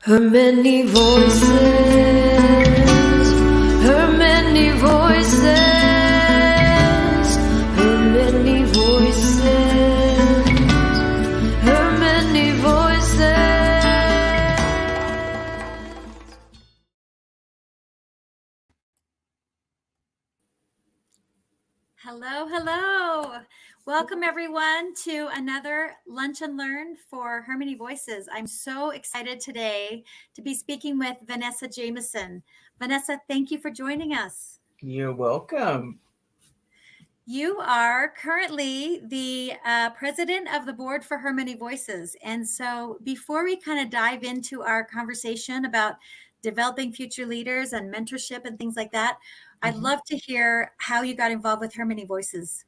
Her many voices, her many voices, her many voices, her many voices. Hello, hello. Welcome everyone to another Lunch and Learn for Harmony Voices. I'm so excited today to be speaking with Vanessa Jamison. Vanessa, thank you for joining us. You're welcome. You are currently the president of the board for Harmony Voices. And so before we kind of dive into our conversation about developing future leaders and mentorship and things like that, I'd love to hear how you got involved with Harmony Voices.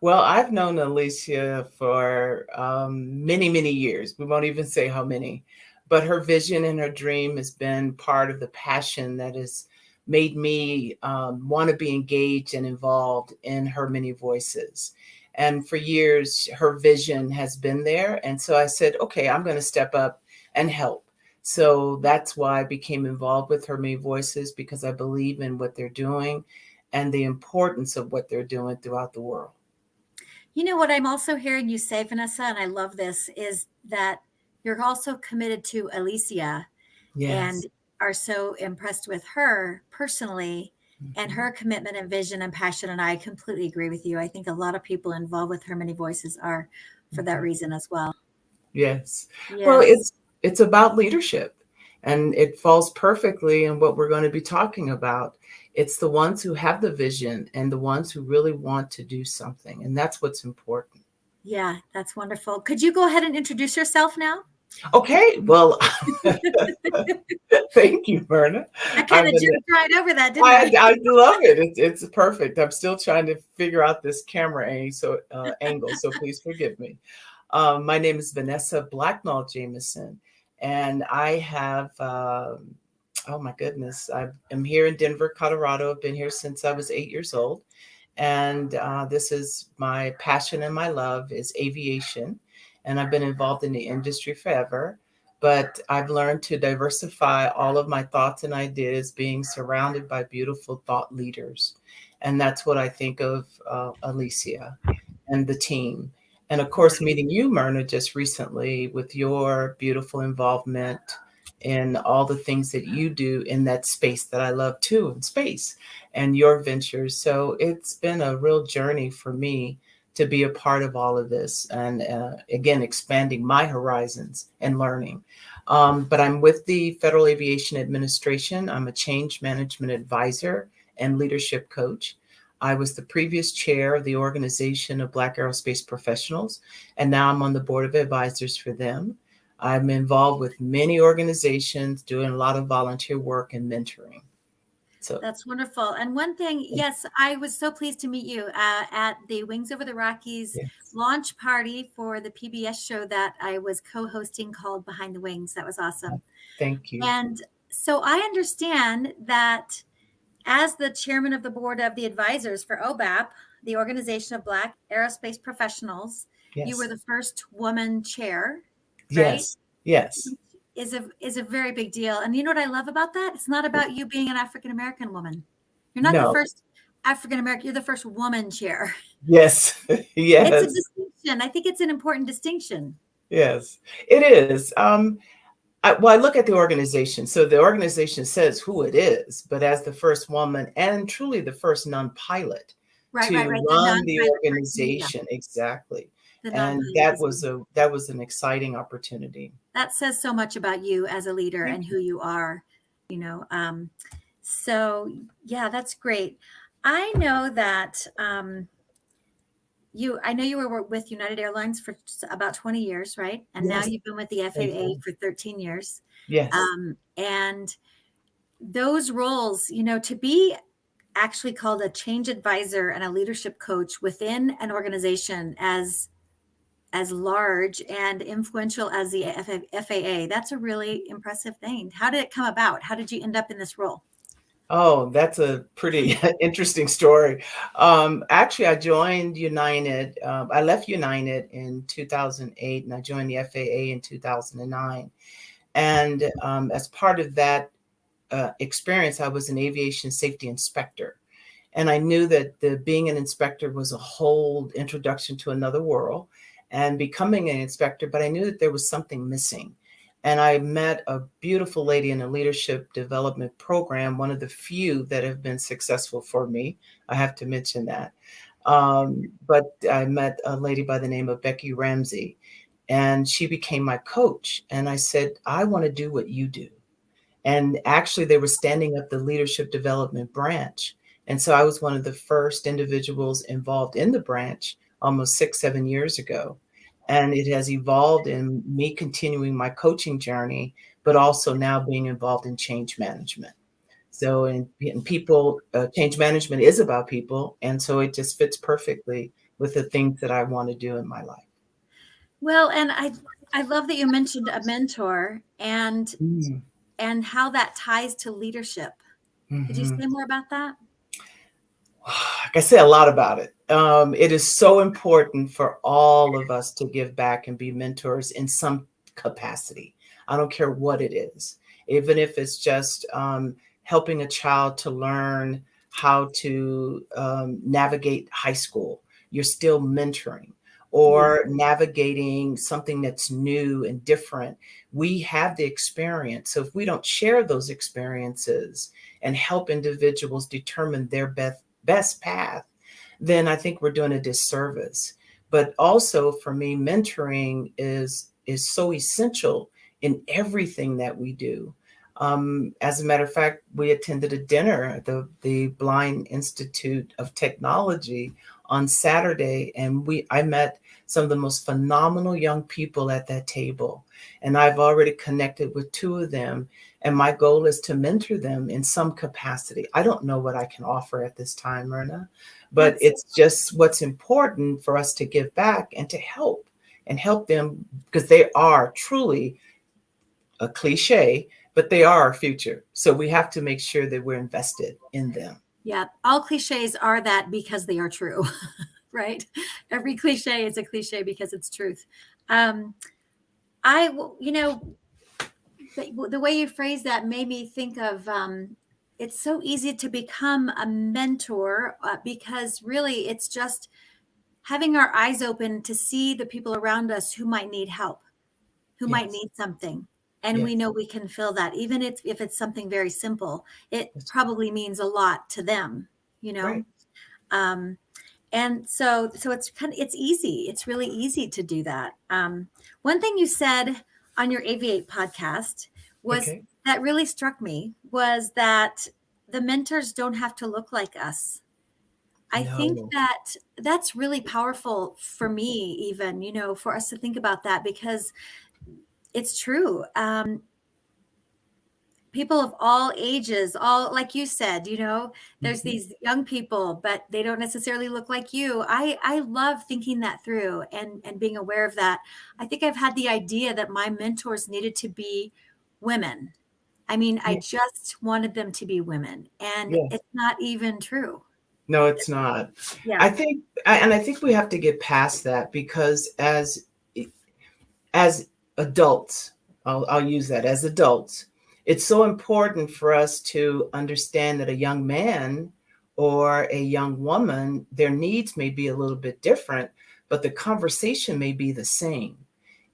Well, I've known Alicia for many, many years. We won't even say how many, but her vision and her dream has been part of the passion that has made me want to be engaged and involved in her many voices. And for years, her vision has been there. And so I said, okay, I'm going to step up and help. So that's why I became involved with Her Many Voices, because I believe in what they're doing and the importance of what they're doing throughout the world. You know what I'm also hearing you say, Vanessa, and I love this, is that you're also committed to Alicia and Yes. are so impressed with her personally and her commitment and vision and passion. And I completely agree with you. I think a lot of people involved with Her Many Voices are for that reason as well. Yes. Well, Yes. it's about leadership, and it falls perfectly in what we're going to be talking about. It's the ones who have the vision and the ones who really want to do something, and that's what's important. Yeah, that's wonderful. Could you go ahead and introduce yourself now? Okay, well, thank you, Verna. I kind of jumped right over that, didn't I? I love it. It's perfect. I'm still trying to figure out this camera angle, so please forgive me. My name is Vanessa Jamison, and I have, oh my goodness, I am here in Denver, Colorado. I've been here since I was 8 years old. And this is my passion and my love is aviation. And I've been involved in the industry forever. But I've learned to diversify all of my thoughts and ideas being surrounded by beautiful thought leaders. And that's what I think of Alicia and the team. And of course, meeting you, Myrna, just recently with your beautiful involvement in all the things that you do in that space that I love too, in space and your ventures. So it's been a real journey for me to be a part of all of this and again, expanding my horizons and learning. But I'm with the Federal Aviation Administration. I'm a change management advisor and leadership coach. I was the previous chair of the Organization of Black Aerospace Professionals, and now I'm on the board of advisors for them. I'm involved with many organizations, doing a lot of volunteer work and mentoring. So That's wonderful. And one thing, yes, I was so pleased to meet you at the Wings Over the Rockies yes. launch party for the PBS show that I was co-hosting called Behind the Wings. That was awesome. Thank you. And so I understand that as the chairman of the board of the advisors for OBAP, the Organization of Black Aerospace Professionals, Yes. you were the first woman chair, right? Yes. Yes. Is a very big deal. And you know what I love about that? It's not about you being an African-American woman. You're not the No. first African-American, you're the first woman chair. Yes. Yes. It's a distinction. I think it's an important distinction. Yes, it is. I look at the organization. So the organization says who it is, but as the first woman and truly the first non-pilot Right. to The run the non-pilot person, organization, exactly. the And non-pilot that was an exciting opportunity. that says so much about you as a leader and who you are, you know. So yeah, that's great. I know that I know you were with United Airlines for about 20 years, right? And now Yes. you've been with the FAA for 13 years. Yes. And those roles, you know, to be actually called a change advisor and a leadership coach within an organization as large and influential as the FAA, that's a really impressive thing. How did it come about? How did you end up in this role? Oh, that's a pretty interesting story. Actually, I joined United. I left United in 2008 and I joined the FAA in 2009. And as part of that experience, I was an aviation safety inspector. And I knew that being an inspector was a whole introduction to another world and becoming an inspector, but I knew that there was something missing. And I met a beautiful lady in a leadership development program, one of the few that have been successful for me. I have to mention that. But I met a lady by the name of Becky Ramsey, and she became my coach. And I said, I want to do what you do. And actually, they were standing up the leadership development branch. And so I was one of the first individuals involved in the branch almost 6, 7 years ago. And it has evolved in me continuing my coaching journey, but also now being involved in change management. So, in people, change management is about people. And so it just fits perfectly with the things that I want to do in my life. Well, and I love that you mentioned a mentor and how that ties to leadership. Could you Mhm. say more about that? I can say a lot about it. It is so important for all of us to give back and be mentors in some capacity. I don't care what it is, even if it's just helping a child to learn how to navigate high school, you're still mentoring, Yeah. or navigating something that's new and different. We have the experience. So if we don't share those experiences and help individuals determine their best path, then I think we're doing a disservice. But also for me, mentoring is so essential in everything that we do. As a matter of fact, we attended a dinner at the Blind Institute of Technology on Saturday, and I met some of the most phenomenal young people at that table. And I've already connected with two of them, and my goal is to mentor them in some capacity. I don't know what I can offer at this time, Myrna, but That's it's just what's important for us to give back and to help them, because they are truly a cliche, but they are our future. So we have to make sure that we're invested in them. Yeah, all cliches are that because they are true, right? Every cliche is a cliche because it's truth. Um, you know, the way you phrase that made me think of it's so easy to become a mentor because really it's just having our eyes open to see the people around us who might need help, who might Yes, need something. And we yes, know we can fill that, even if it's something very simple. It that's probably means a lot to them, you know. right. Um, and so it's easy. It's really easy to do that. One thing you said on your Aviate podcast was Okay. that really struck me was that the mentors don't have to look like us. I think No. that that's really powerful for me, even, for us to think about that because it's true. People of all ages, all like you said, there's Mhm. these young people, but they don't necessarily look like you. I love thinking that through and being aware of that. I think I've had the idea that my mentors needed to be women. I mean, I Yeah. just wanted them to be women, and Yes. it's not even true. No, it's not. Yeah. I think we have to get past that, because as adults, I'll use that, as adults, it's so important for us to understand that a young man or a young woman, their needs may be a little bit different, but the conversation may be the same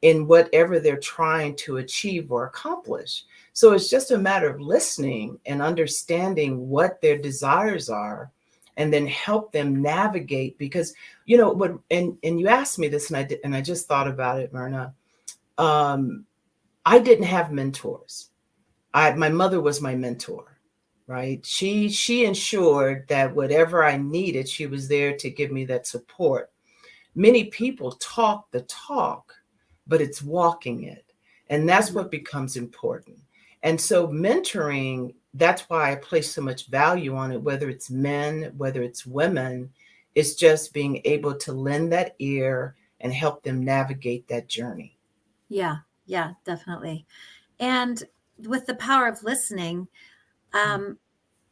in whatever they're trying to achieve or accomplish. So it's just a matter of listening and understanding what their desires are, and then help them navigate. Because what, and you asked me this, and I just thought about it, Myrna. um, I didn't have mentors. My mother was my mentor, right? She ensured that whatever I needed, she was there to give me that support. Many people talk the talk, but it's walking it. And that's what becomes important. And so mentoring, that's why I place so much value on it, whether it's men, whether it's women, it's just being able to lend that ear and help them navigate that journey. Yeah, yeah, definitely. And with the power of listening, um,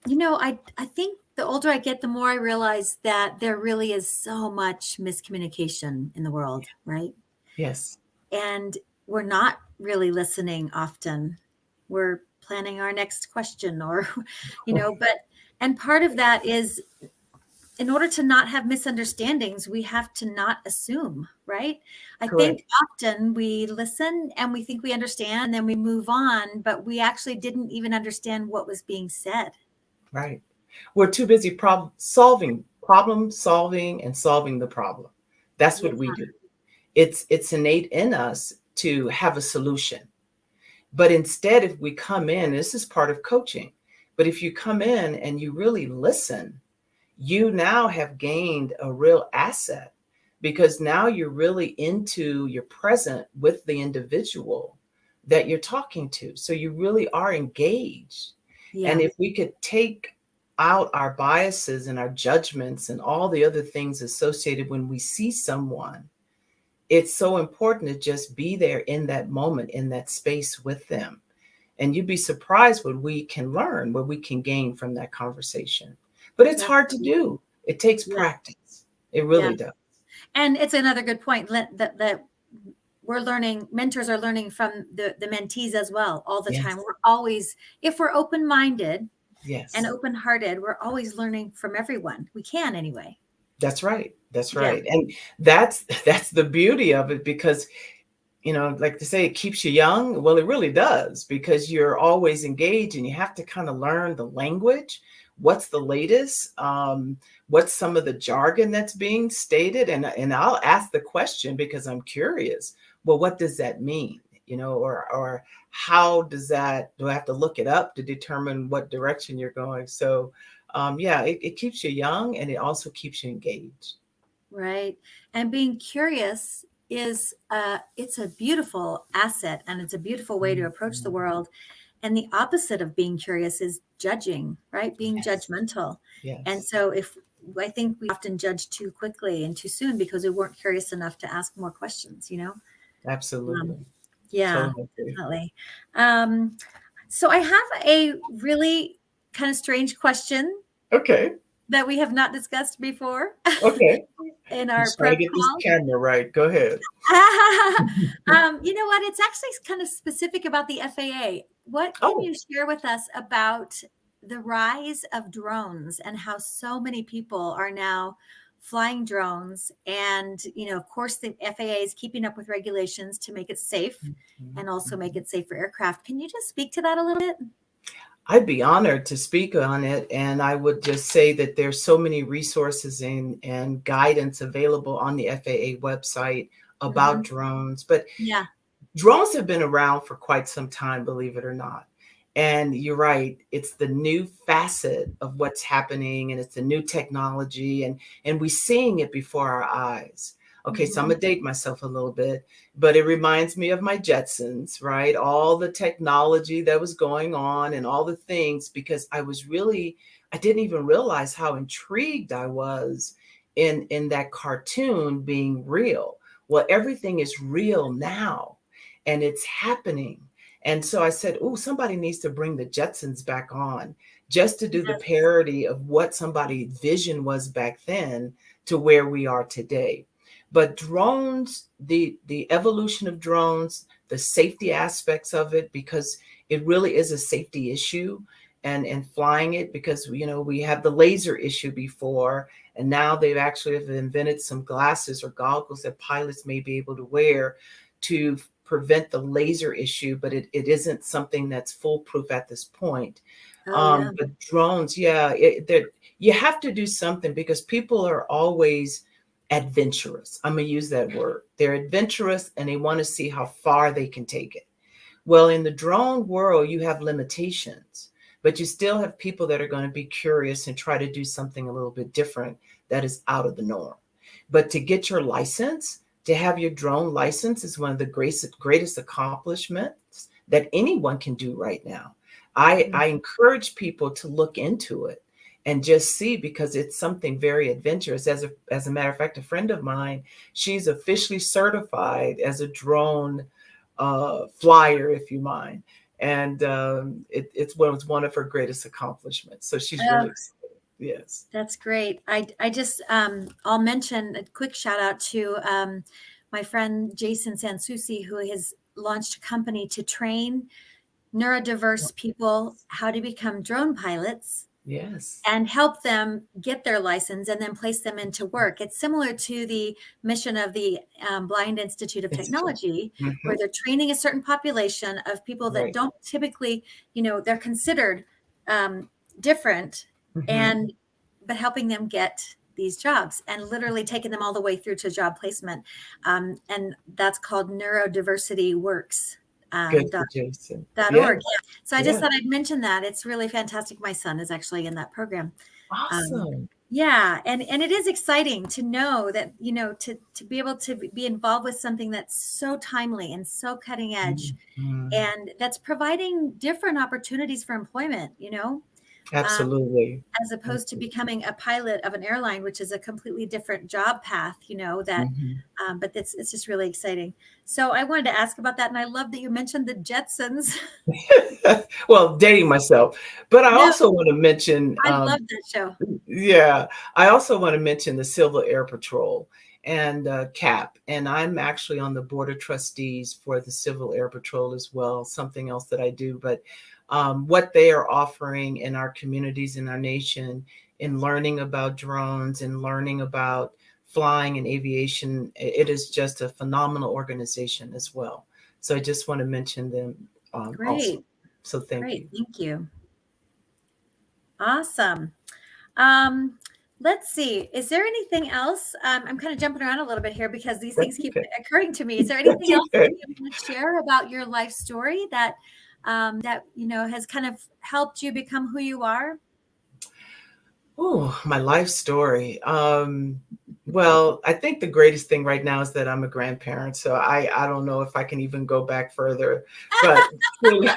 I think the older I get, the more I realize that there really is so much miscommunication in the world, right? Yes. And we're not really listening often. We're planning our next question or, and part of that is, in order to not have misunderstandings, we have to not assume, right? I Correct. think often we listen and we think we understand, and then we move on, but we actually didn't even understand what was being said. Right. We're too busy problem solving and solving the problem. That's Yeah. what we do. It's innate in us to have a solution. But instead, if we come in, this is part of coaching, but if you come in and you really listen, you now have gained a real asset, because now you're really you're present with the individual that you're talking to. So you really are engaged. And Yeah. if we could take out our biases and our judgments and all the other things associated when we see someone, it's so important to just be there in that moment, in that space with them. And you'd be surprised what we can learn, what we can gain from that conversation. But it's hard to do. It takes Yeah. practice. It Yeah. really does. And it's another good point that we're learning, mentors are learning from the mentees as well all the time. Yes. We're always, if we're open-minded Yes. and open-hearted, we're always learning from everyone. We can anyway. That's right. That's Yeah. right. And that's the beauty of it, because like to say it keeps you young. Well, it really does, because you're always engaged and you have to kind of learn the language. What's the latest? What's some of the jargon that's being stated? And I'll ask the question because I'm curious. Well, what does that mean? Or how does that, do I have to look it up to determine what direction you're going? So yeah, it keeps you young, and it also keeps you engaged. Right. And being curious is it's a beautiful asset, and it's a beautiful way to approach the world. And the opposite of being curious is judging, right? Being Yes. judgmental. Yes. And so I think we often judge too quickly and too soon because we weren't curious enough to ask more questions, Absolutely. Yeah, Totally agree. definitely. So I have a really kind of strange question Okay. that we have not discussed before Okay. in I'm our just trying to prep get this call. camera right. Go ahead. You know what? It's actually kind of specific about the FAA. What can Oh, you share with us about the rise of drones and how so many people are now flying drones? And, of course, the FAA is keeping up with regulations to make it safe and also make it safe for aircraft. Can you just speak to that a little bit? I'd be honored to speak on it. And I would just say that there's so many resources and guidance available on the FAA website about drones. But Yeah. drones have been around for quite some time, believe it or not. And you're right, it's the new facet of what's happening, and it's a new technology, and we're seeing it before our eyes. Okay, so I'm gonna date myself a little bit, but it reminds me of my Jetsons, right? All the technology that was going on and all the things, because I didn't even realize how intrigued I was in that cartoon being real. Well, everything is real now, and it's happening. And so I said, oh, somebody needs to bring the Jetsons back on, just to do the Yes. parody of what somebody's vision was back then to where we are today. But drones, the evolution of drones, the safety aspects of it, because it really is a safety issue, and flying it, because we have the laser issue before, and now they've actually have invented some glasses or goggles that pilots may be able to wear to prevent the laser issue, but it isn't something that's foolproof at this point. Oh, yeah. But drones, yeah, you have to do something, because people are always adventurous. I'm going to use that word. They're adventurous, and they want to see how far they can take it. Well, in the drone world, you have limitations, but you still have people that are going to be curious and try to do something a little bit different that is out of the norm. But to get your license, to have your drone license, is one of the greatest accomplishments that anyone can do right now. I encourage people to look into it and just see, because it's something very adventurous. As a matter of fact, a friend of mine, she's officially certified as a drone flyer, if you mind. And it's one of her greatest accomplishments. So she's really excited. Yes. That's great. I just I'll mention a quick shout out to my friend Jason Sansusi, who has launched a company to train neurodiverse people how to become drone pilots Yes. and help them get their license and then place them into work. It's similar to the mission of the Blind Institute of Institute. Technology, where Mhm. they're training a certain population of people that Right. don't typically, they're considered different, Mhm. and but helping them get these jobs and literally taking them all the way through to job placement. And that's called Neurodiversity Works. Good suggestion. .org. Yes. Yeah. So I just Yes. thought I'd mention that. It's really fantastic. My son is actually in that program. Um, Awesome. yeah, and it is exciting to know that, to be able to be involved with something that's so timely and so cutting edge, Mhm. and that's providing different opportunities for employment, um, Absolutely. as opposed to Absolutely. becoming a pilot of an airline, which is a completely different job path, Mhm. but it's just really exciting. So I wanted to ask about that. And I love that you mentioned the Jetsons. Well, dating myself, but I No, also want to mention, I love that show. yeah, I also want to mention the Civil Air Patrol and CAP, and I'm actually on the board of trustees for the Civil Air Patrol as well. Something else that I do, but what they are offering in our communities in our nation, in learning about drones and learning about flying and aviation, it is just a phenomenal organization as well. So I just want to mention them also. Great. So thank Great. you. Thank you. Awesome. Um, let's see. Is there anything else? I'm kind of jumping around a little bit here because these things That's keep okay. occurring to me. Is there That's anything else that okay. you want to share about your life story that has kind of helped you become who you are? Oh, my life story. Well, I think the greatest thing right now is that I'm a grandparent, so I don't know if I can even go back further. But truly,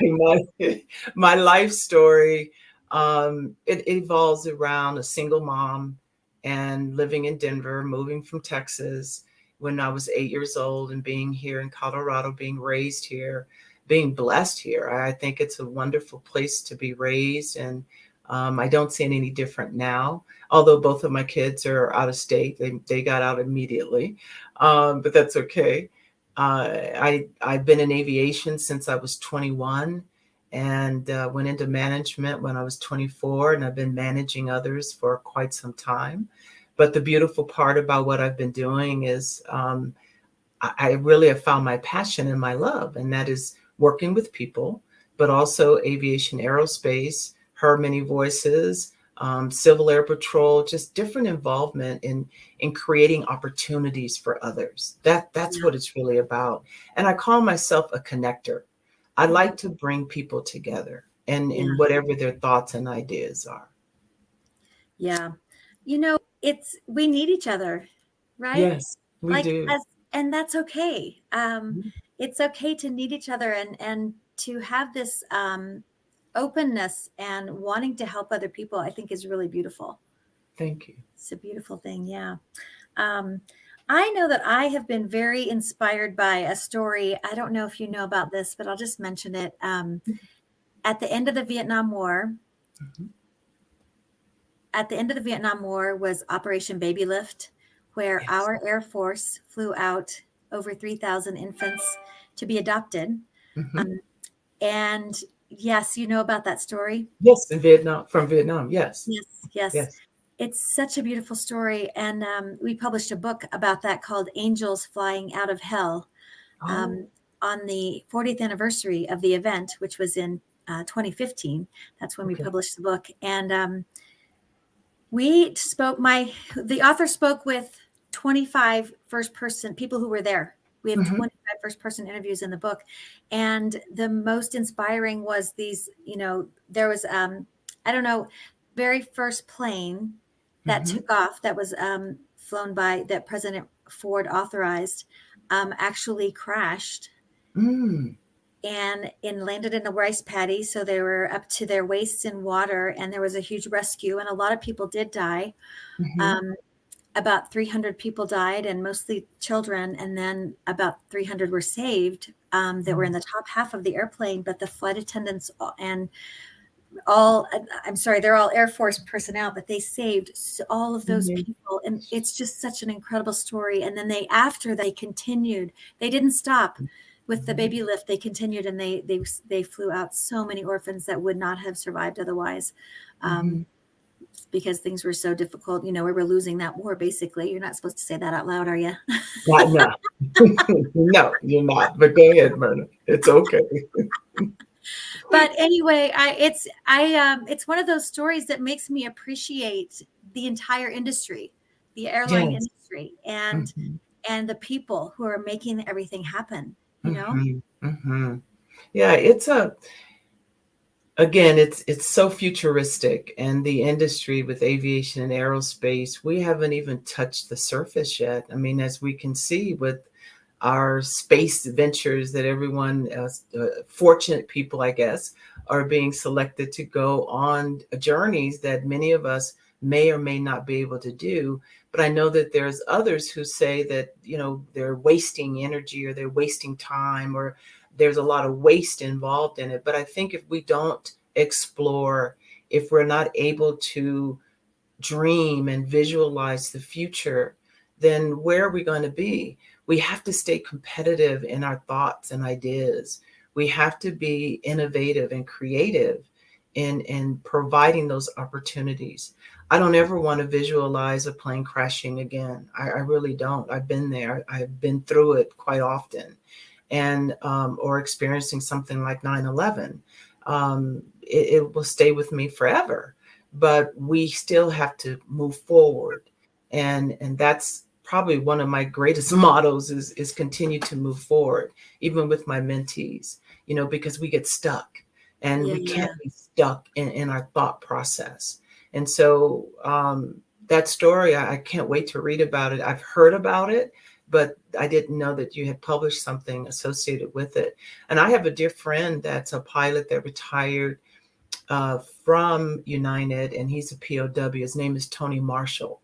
my life story, it evolves around a single mom and living in Denver, moving from Texas when I was 8 years old, and being here in Colorado, being raised here, being blessed here. I think it's a wonderful place to be raised, and I don't see it any different now, although both of my kids are out of state. They got out immediately, but that's okay. I've been in aviation since I was 21, and went into management when I was 24, and I've been managing others for quite some time. But the beautiful part about what I've been doing is I really have found my passion and my love, and that is working with people, but also aviation, aerospace, her many voices, Civil Air Patrol, just different involvement in creating opportunities for others. That's Yeah. what it's really about. And I call myself a connector. I Mhm. like to bring people together and in Yeah. whatever their thoughts and ideas are. Yeah. We need each other, right? Yes, we Like do. as and that's okay. It's okay to need each other and to have this openness and wanting to help other people, I think is really beautiful. Thank you. It's a beautiful thing. Yeah. Um, I know that I have been very inspired by a story. I don't know if you know about this, but I'll just mention it. At the end of the Vietnam War, Mhm. at the end of the Vietnam War was Operation Baby Lift, where Yes. our Air Force flew out over 3,000 infants to be adopted. Mhm. Um, and yes, you know about that story. Yes, in Vietnam, from Vietnam. Yes. Yes, yes. Yes. It's such a beautiful story. And we published a book about that called Angels Flying Out of Hell, Oh, um, on the 40th anniversary of the event, which was in 2015. That's when we okay. published the book. And the author spoke with 25 first person people who were there. We have Mhm. 25 first person interviews in the book. And the most inspiring was there was, I don't know, very first plane that Mhm. took off that was flown by that President Ford authorized, actually crashed Mm. and landed in a rice paddy. So they were up to their waists in water, and there was a huge rescue, and a lot of people did die. Mhm. Um, about 300 people died, and mostly children, and then about 300 were saved, that were in Mm. the top half of the airplane. But the flight attendants and all, I'm sorry, they're all Air Force personnel, but they saved all of those Mhm. people. And it's just such an incredible story. And then after they continued, they didn't stop. with the baby lift, they continued, and they flew out so many orphans that would not have survived otherwise, because things were so difficult. We were losing that war, basically. You're not supposed to say that out loud, are you? No, no, you're not. But go ahead, Myrna. It's okay. But anyway, it's one of those stories that makes me appreciate the entire industry, the airline Yes. industry, and the people who are making everything happen. Yeah, it's so futuristic, and the industry with aviation and aerospace, we haven't even touched the surface yet. I mean, as we can see with our space ventures that everyone, fortunate people, I guess, are being selected to go on journeys that many of us may or may not be able to do. But I know that there's others who say that, they're wasting energy, or they're wasting time, or there's a lot of waste involved in it. But I think if we don't explore, if we're not able to dream and visualize the future, then where are we going to be? We have to stay competitive in our thoughts and ideas. We have to be innovative and creative in providing those opportunities. I don't ever want to visualize a plane crashing again. I really don't. I've been there. I've been through it quite often, and or experiencing something like 9/11. It will stay with me forever. But we still have to move forward, and that's probably one of my greatest mottos is continue to move forward, even with my mentees, because we get stuck, and we can't be stuck in our thought process. And so that story, I can't wait to read about it. I've heard about it, but I didn't know that you had published something associated with it. And I have a dear friend that's a pilot that retired from United, and he's a POW. His name is Tony Marshall.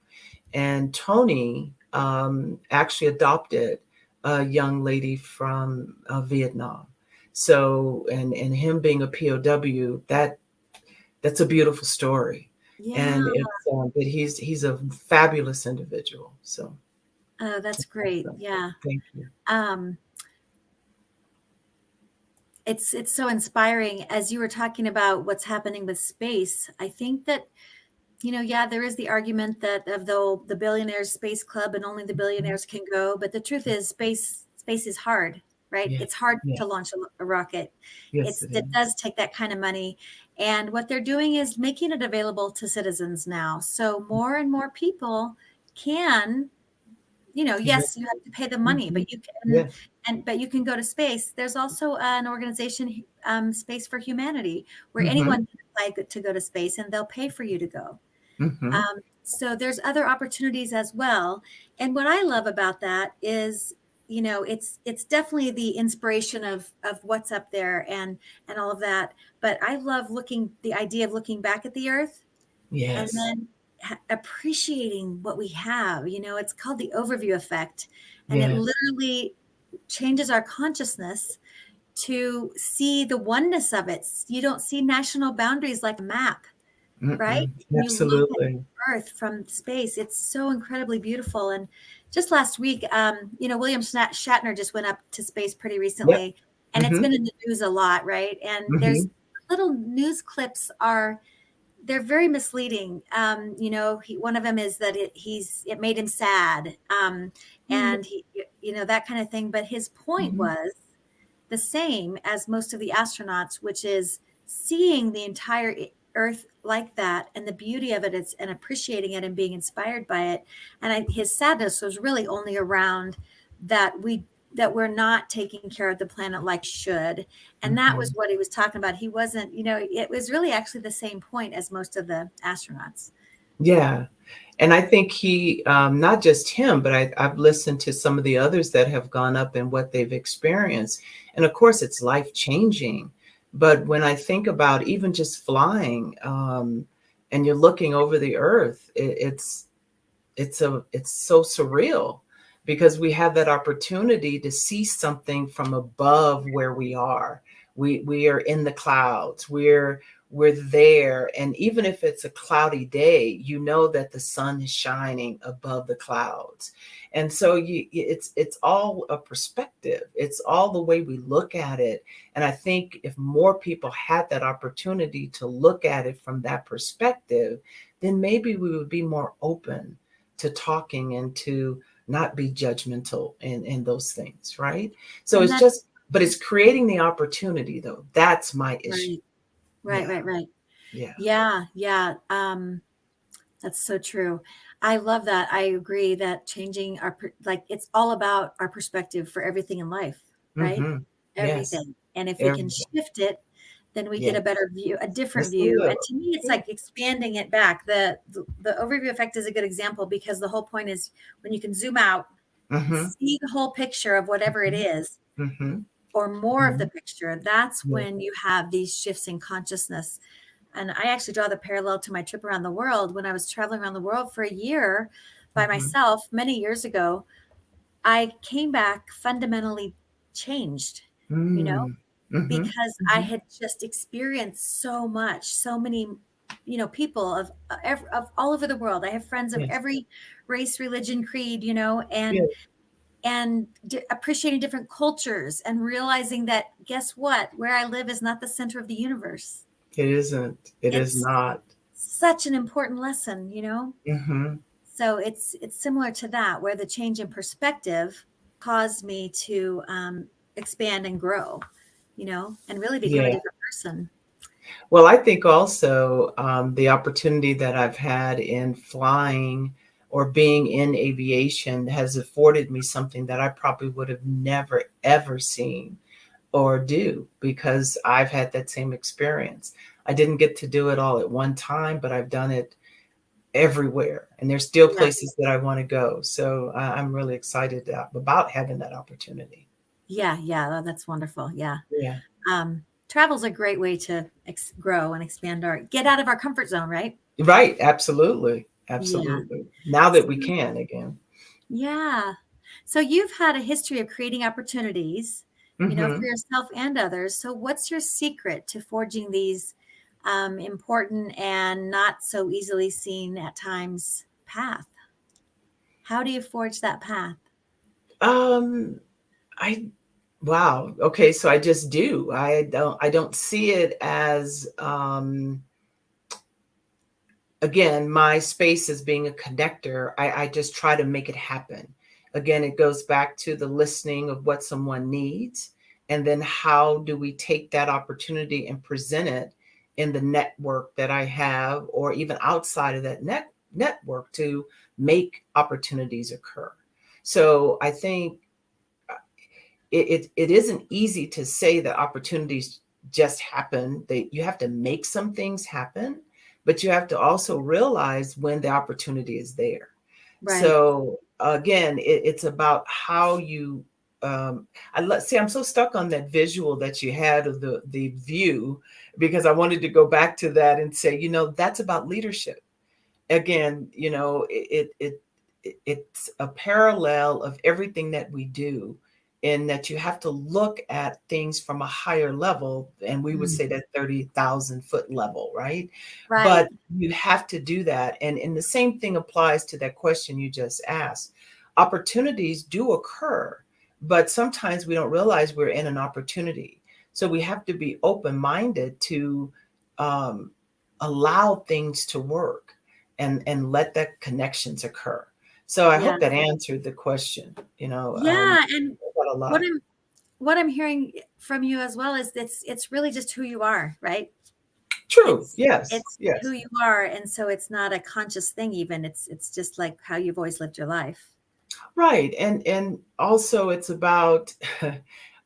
And Tony actually adopted a young lady from Vietnam. So, and him being a POW, that's a beautiful story. Yeah. And it's, but he's a fabulous individual. So. Oh, that's great. Yeah. Thank you. It's so inspiring. As you were talking about what's happening with space, I think that, there is the argument that of the billionaires space club and only the billionaires can go. But the truth is space is hard, right? Yeah. It's hard Yeah. to launch a rocket. Yes, It does take that kind of money. And what they're doing is making it available to citizens now. So more and more people can, yes, you have to pay the money, but you can, but you can go to space. There's also an organization, Space for Humanity, where anyone can apply to go to space, and they'll pay for you to go. So there's other opportunities as well. And what I love about that is, it's definitely the inspiration of what's up there and all of that. But I love the idea of looking back at the earth, and then appreciating what we have. It's called the overview effect, and it literally changes our consciousness to see the oneness of it. You don't see national boundaries like a map, right? Absolutely. You look at Earth from space. It's so incredibly beautiful. And just last week, William Shatner just went up to space pretty recently, and it's been in the news a lot, right? And there's little news clips they're very misleading. One of them is that it made him sad, and he, that kind of thing. But his point was the same as most of the astronauts, which is seeing the entire Earth like that and the beauty of it, and appreciating it and being inspired by it. And his sadness was really only around that we're not taking care of the planet like should. And that was what he was talking about. He wasn't, it was really actually the same point as most of the astronauts. Yeah. And I think he, not just him, but I've listened to some of the others that have gone up and what they've experienced. And of course, it's life-changing. But when I think about even just flying, and you're looking over the earth, it's so surreal, because we have that opportunity to see something from above where we are. We are in the clouds. We're we're there. And even if it's a cloudy day, you know that the sun is shining above the clouds. And so it's all a perspective. It's all the way we look at it. And I think if more people had that opportunity to look at it from that perspective, then maybe we would be more open to talking and to not be judgmental in those things, right? So And it's just, but it's creating the opportunity though. That's my issue. right, Yeah. right. Yeah. Yeah. That's so true. I love that. I agree that changing like it's all about our perspective for everything in life, right? Mm-hmm. Yes. Everything. And if we can Everything. shift it, then we get Yeah. a better view, a different Just a view. And little. to me, it's Yeah. like expanding it back. The overview effect is a good example because the whole point is when you can zoom out, Mm-hmm. see the whole picture of whatever it is, Mm-hmm. or more of Mm-hmm. the picture, that's Yeah. when you have these shifts in consciousness. And I actually draw the parallel to my trip around the world. When I was traveling around the world for a year by Mm-hmm. myself many years ago, I came back fundamentally changed, you know, Mm-hmm. because I Mm-hmm. had just experienced so much, so many, people of all over the world. I have friends of Yes. every race, religion, creed, Yeah. and appreciating different cultures and realizing that guess what, where I live is not the center of the universe. It isn't. It is It's not. such an important lesson, Mm-hmm. so it's similar to that, where the change in perspective caused me to expand and grow, and really become a Yeah. different person. Well, I think also the opportunity that I've had in flying or being in aviation has afforded me something that I probably would have never, ever seen or do because I've had that same experience. I didn't get to do it all at one time, but I've done it everywhere. And there's still Yeah, places that I want to go. So I'm really excited about having that opportunity. yeah, that's wonderful. Yeah. Yeah. Travel's a great way to grow and expand get out of our comfort zone, right? Right. Absolutely. Yeah. Absolutely. Now that we can again. Yeah. So you've had a history of creating opportunities, for Hmm. yourself and others. So what's your secret to forging these important and not so easily seen at times path? How do you forge that path? Um, I Wow. Okay, so I just do. I don't see it as again, my space as being a connector. I just try to make it happen. Again, it goes back to the listening of what someone needs and then how do we take that opportunity and present it in the network that I have or even outside of that network to make opportunities occur. So I think it isn't easy to say that opportunities just happen. You have to make some things happen, but you have to also realize when the opportunity is there. Right. So again, it's about how you. See. I'm so stuck on that visual that you had of the view because I wanted to go back to that and say, that's about leadership. Again, it's a parallel of everything that we do in that you have to look at things from a higher level, and we would Mm. say that 30,000-foot level, right? Right. But you have to do that, and the same thing applies to that question you just asked. Opportunities do occur, but sometimes we don't realize we're in an opportunity, so we have to be open-minded to um, allow things to work and let that connections occur. So I Yeah. hope that answered the question. Yeah. And Got a what lot. I'm hearing from you as well is it's really just who you are, right? True. It's Yes. it's who Yes. you are, and so it's not a conscious thing. Even it's just like how you've always lived your life. Right. And also it's about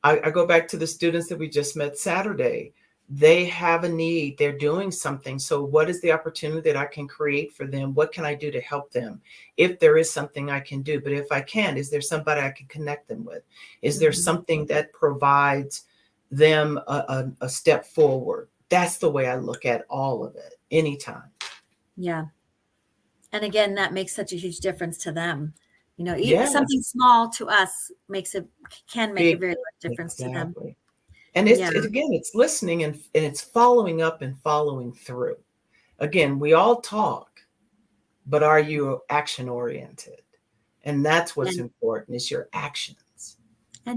I go back to the students that we just met Saturday. They have a need, they're doing something. So what is the opportunity that I can create for them? What can I do to help them? If there is something I can do, but if I can't, is there somebody I can connect them with? Is there Mhm. something that provides them a step forward? That's the way I look at all of it anytime. Yeah. And again, that makes such a huge difference to them. Something Yes. small to us can make a Big. very large difference to them. Exactly. And Yeah. again, it's listening and it's following up and following through. Again, we all talk, but are you action oriented? And that's what's And important is your actions.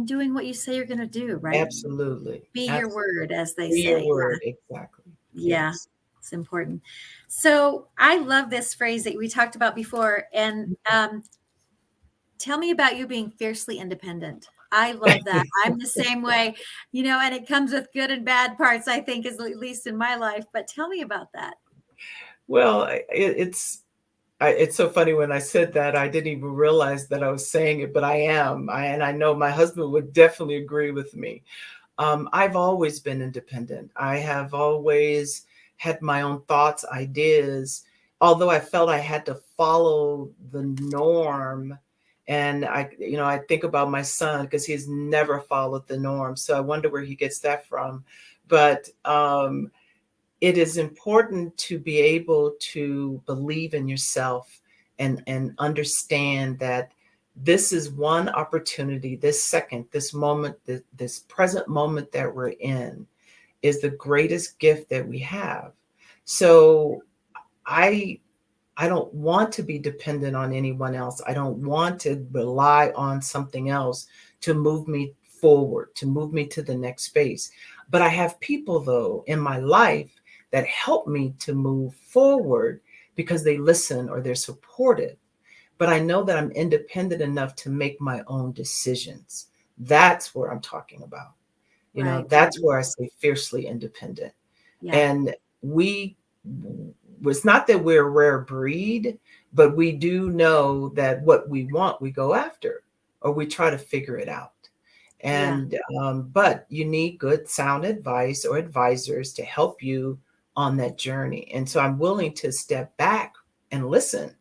doing what you say you're going to do, right? Absolutely. Be your Absolutely. word, as they Be your say. word. Exactly. Yeah. Yes. It's important. So I love this phrase that we talked about before. And tell me about you being fiercely independent. I love that. I'm the same way, and it comes with good and bad parts, I think, is at least in my life. But tell me about that. Well, it's so funny when I said that, I didn't even realize that I was saying it, but I am. And I know my husband would definitely agree with me. I've always been independent. I have always had my own thoughts, ideas, although I felt I had to follow the norm. And I think about my son because he's never followed the norm. So I wonder where he gets that from. But it is important to be able to believe in yourself and understand that this is one opportunity, this second, this moment, this present moment that we're in is the greatest gift that we have. So I I don't want to be dependent on anyone else. I don't want to rely on something else to move me forward, to move me to the next space. But I have people, though, in my life that help me to move forward because they listen or they're supportive. But I know that I'm independent enough to make my own decisions. That's where I'm talking about. Right. That's where I say fiercely independent. Yeah. And we it's not that we're a rare breed, but we do know that what we want, we go after, or we try to figure it out. Yeah. And but you need good sound advice or advisors to help you on that journey. And so I'm willing to step back and listen,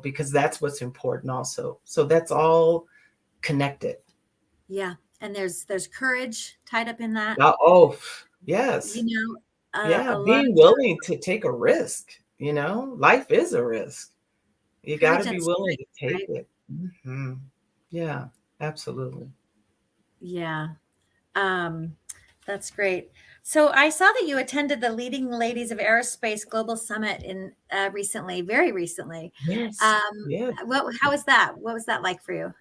because that's what's important also. So that's all connected. Yeah. And there's courage tied up in that. Oh, yes. You know, Yeah, a lot being of willing to take a risk, life is a risk. You got to courage be and willing to strength, take right? it. Yeah, absolutely. Yeah. Um, that's great. So I saw that you attended the Leading Ladies of Aerospace Global Summit in recently, very recently. Yes, yes. How was that? What was that like for you?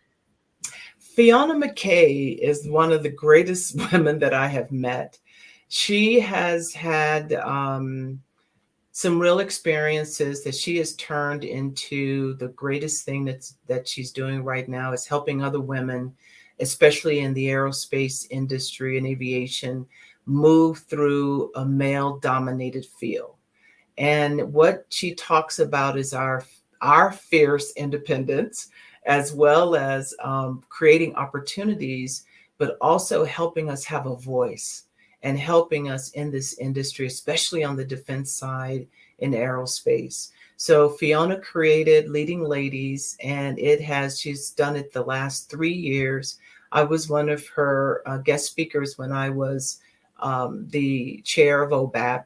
Fiona McKay is one of the greatest women that I have met. She has had some real experiences that she has turned into the greatest thing that she's doing right now is helping other women, especially in the aerospace industry and aviation, move through a male dominated field. And what she talks about is our fierce independence, as well as creating opportunities, but also helping us have a voice and helping us in this industry, especially on the defense side in aerospace. So Fiona created Leading Ladies, and she's done it the last 3 years. I was one of her guest speakers when I was the chair of OBAP,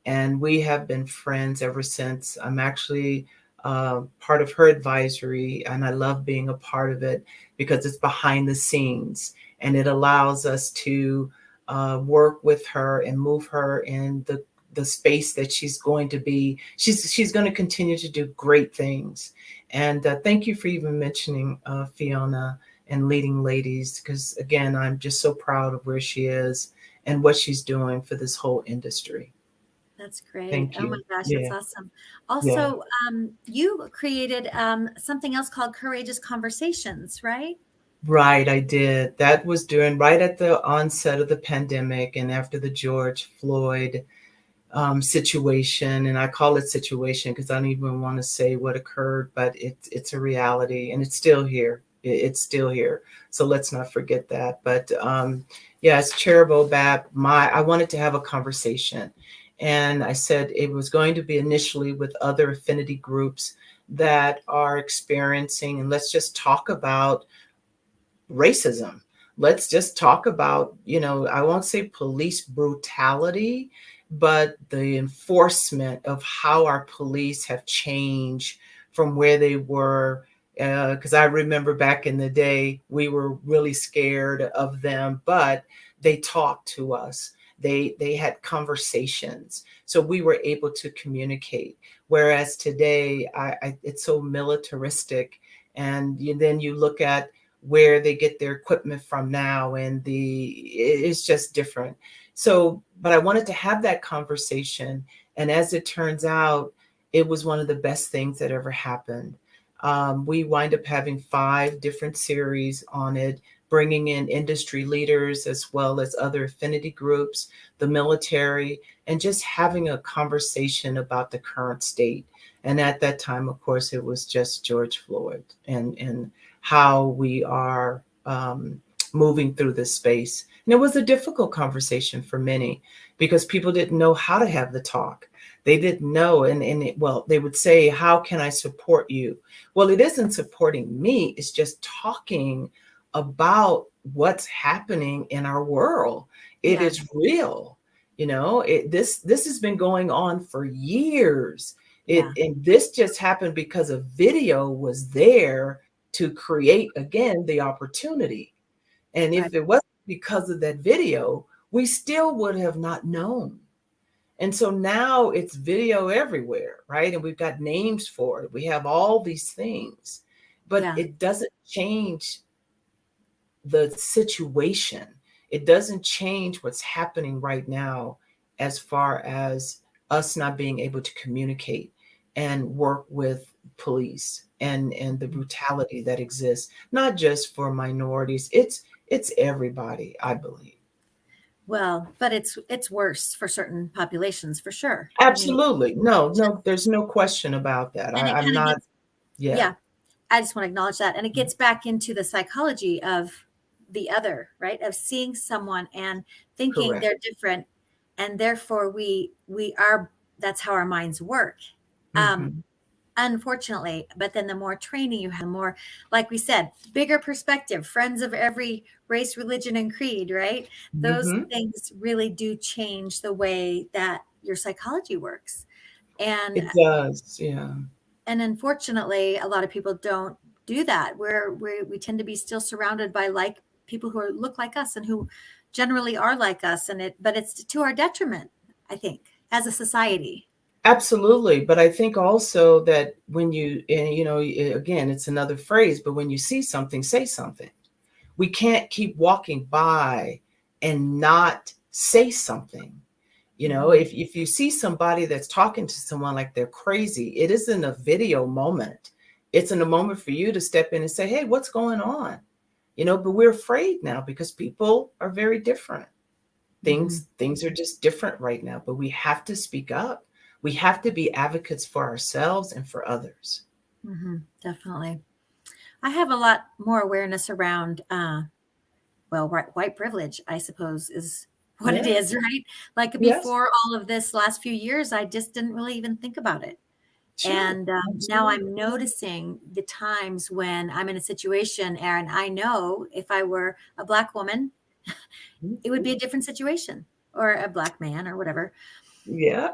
and we have been friends ever since. I'm actually part of her advisory, and I love being a part of it because it's behind the scenes and it allows us to work with her and move her in the space that she's going to be. She's going to continue to do great things. And thank you for even mentioning Fiona and Leading Ladies, because again, I'm just so proud of where she is and what she's doing for this whole industry. That's great. Thank Oh my you. gosh, that's Yeah, awesome. yeah. Also, you created something else called Courageous Conversations, right? Right, I did. That was during right at the onset of the pandemic and after the George Floyd situation. And I call it situation because I don't even want to say what occurred, but it's a reality and it's still here. It's still here. So let's not forget that. But yeah, as chair of OBAP, I wanted to have a conversation. And I said it was going to be initially with other affinity groups that are experiencing, and let's just talk about racism. Let's just talk about, I won't say police brutality, but the enforcement of how our police have changed from where they were. Because I remember back in the day, we were really scared of them, but they talked to us. They had conversations, so we were able to communicate. Whereas today, it's so militaristic, and then you look at where they get their equipment from now, and it's just different. So, but I wanted to have that conversation, and as it turns out, it was one of the best things that ever happened. We wind up having 5 different series on it, bringing in industry leaders as well as other affinity groups, the military, and just having a conversation about the current state. And at that time, of course, it was just George Floyd and how we are moving through this space. And it was a difficult conversation for many because people didn't know how to have the talk. They didn't know. Well, they would say, how can I support you? Well, it isn't supporting me. It's just talking about what's happening in our world. It Yeah. is real. This has been going on for years. Yeah. And this just happened because a video was there to create, again, the opportunity. And Right. if it wasn't because of that video, we still would have not known. And so now it's video everywhere, right? And we've got names for it. We have all these things, but Yeah. it doesn't change the situation. It doesn't change what's happening right now as far as us not being able to communicate and work with police and the brutality that exists, not just for minorities. It's everybody, I believe. Well, but it's worse for certain populations for sure. I mean, Absolutely. No, there's no question about that. and it I'm kind of not, gets, yeah, yeah, I just want to acknowledge that. And it gets back into the psychology of the other, right? Of seeing someone and thinking correct. they're different. And therefore we are, that's how our minds work. Um, Hmm. Unfortunately, but then the more training you have, the more, like we said, bigger perspective, friends of every race, religion, and creed, right? Those Hmm. things really do change the way that your psychology works. And It does, yeah. unfortunately, a lot of people don't do that. We tend to be still surrounded by like people who look like us and who generally are like us, but it's to our detriment, I think, as a society. Absolutely. But I think also that when again, it's another phrase, but when you see something, say something. We can't keep walking by and not say something. Mhm. If you see somebody that's talking to someone like they're crazy, it isn't a video moment. It's in a moment for you to step in and say, hey, what's going on? But we're afraid now because people are very different. Mhm. Things are just different right now, but we have to speak up. We have to be advocates for ourselves and for others. Definitely. I have a lot more awareness around, white privilege, I suppose, is what it Yeah. is, right? Like Yes. before all of this last few years, I just didn't really even think about it. Sure. And now Absolutely. I'm noticing the times when I'm in a situation, and I know if I were a Black woman, it would Mhm. be a different situation, or a Black man, or whatever. Yeah.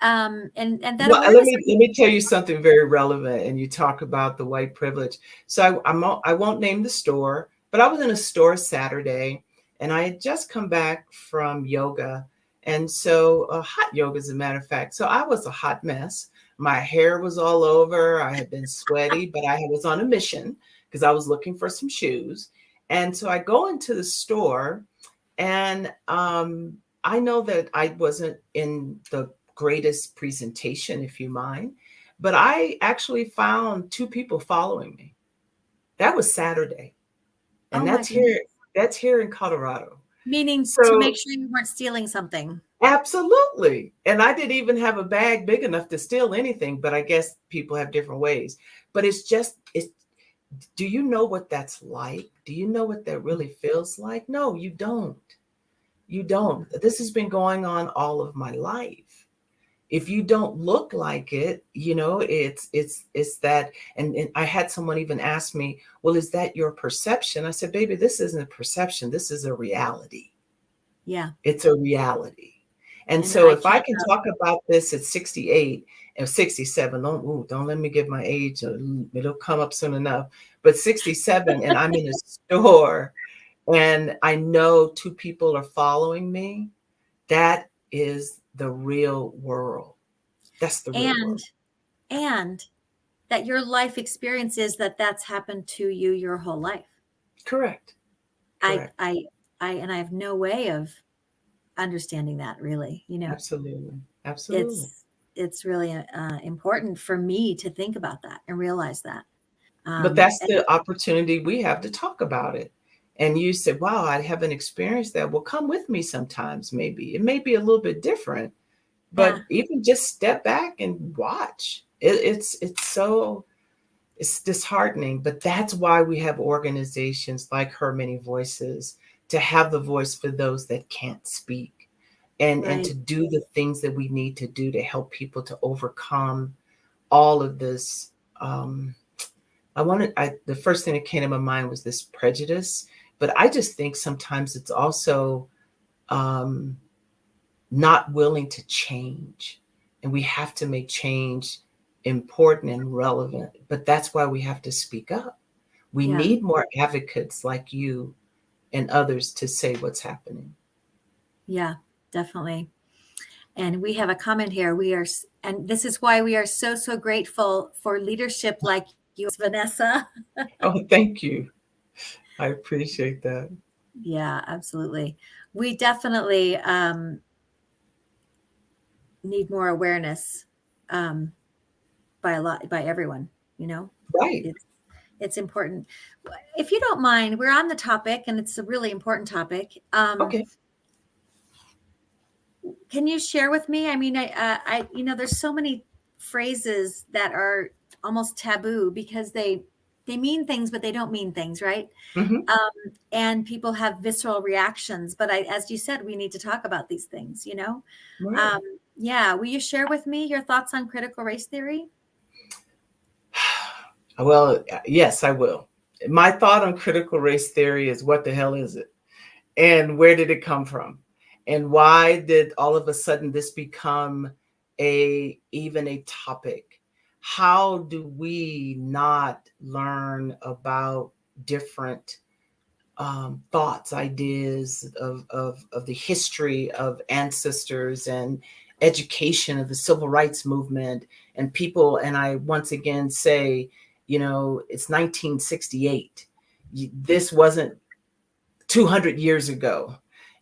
And that Well, awareness. let me tell you something very relevant. And you talk about the white privilege. So I won't name the store, but I was in a store Saturday, and I had just come back from yoga, and so hot yoga, as a matter of fact. So I was a hot mess. My hair was all over. I had been sweaty, but I was on a mission because I was looking for some shoes. And so I go into the store, and I know that I wasn't in the greatest presentation, if you mind, but I actually found 2 people following me. That was Saturday, Oh and my goodness. that's here in Colorado. Meaning to make So sure you weren't stealing something. absolutely, and I didn't even have a bag big enough to steal anything, but I guess people have different ways. But it's do you know what that's like? Do you know what that really feels like? No, you don't. You don't. This has been going on all of my life. If you don't look like it, it's that. And I had someone even ask me, well, is that your perception? I said, baby, this isn't a perception. This is a reality. Yeah. It's a reality. And And so I if I can't. can talk about this at 68 and 67, don't let me give my age. It'll come up soon enough. But 67, and I'm in a store, and I know 2 people are following me, that is the real world. That's the real And world. and that your life experience is that that's happened to you your whole life. Correct. I Correct. I and I have no way of understanding that really. Absolutely. Absolutely. It's really important for me to think about that and realize that. But that's And the opportunity we have to talk about it. And you said, wow, I haven't experienced that. Well, come with me sometimes, maybe. It may be a little bit different, yeah, but even just step back and watch. It's disheartening, but that's why we have organizations like Her Many Voices, to have the voice for those that can't speak, and right. to do the things that we need to do to help people to overcome all of this. The first thing that came to my mind was this prejudice, but I just think sometimes it's also um, not willing to change. And we have to make change important and relevant. But that's why we have to speak up. We Yeah, need more advocates like you and others to say what's happening. yeah, definitely. And we have a comment here. And this is why we are so grateful for leadership like you, Vanessa. Oh, thank you. I appreciate that. Yeah, absolutely. We definitely need more awareness um, by everyone. You know, Right. it's it's important. If you don't mind, we're on the topic, and it's a really important topic. Okay. Can you share with me? I mean, there's so many phrases that are almost taboo because they mean things, but they don't mean things, right? Hmm. And people have visceral reactions. But as you said, we need to talk about these things. Right. Yeah. Will you share with me your thoughts on critical race theory? Well, yes, I will. My thought on critical race theory is, what the hell is it? And where did it come from? And why did all of a sudden this become even a topic? How do we not learn about different thoughts, ideas of the history of ancestors and education of the civil rights movement and people? And I once again say, it's 1968. This wasn't 200 years ago.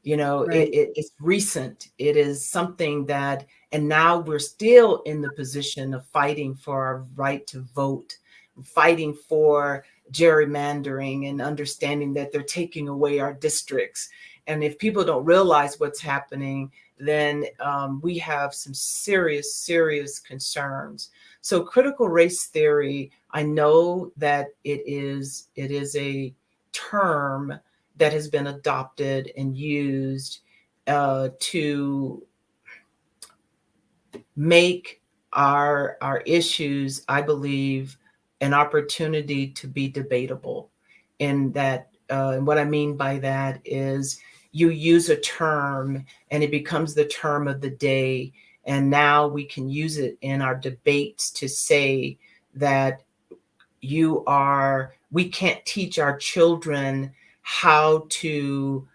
Right. It's recent. It is something that, and now we're still in the position of fighting for our right to vote, fighting for gerrymandering, and understanding that they're taking away our districts. And if people don't realize what's happening, then we have some serious, serious concerns. So critical race theory, I know that it is a term that has been adopted and used to make our issues, I believe, an opportunity to be debatable. And that, and what I mean by that is, you use a term and it becomes the term of the day, and now we can use it in our debates to say that we can't teach our children how to,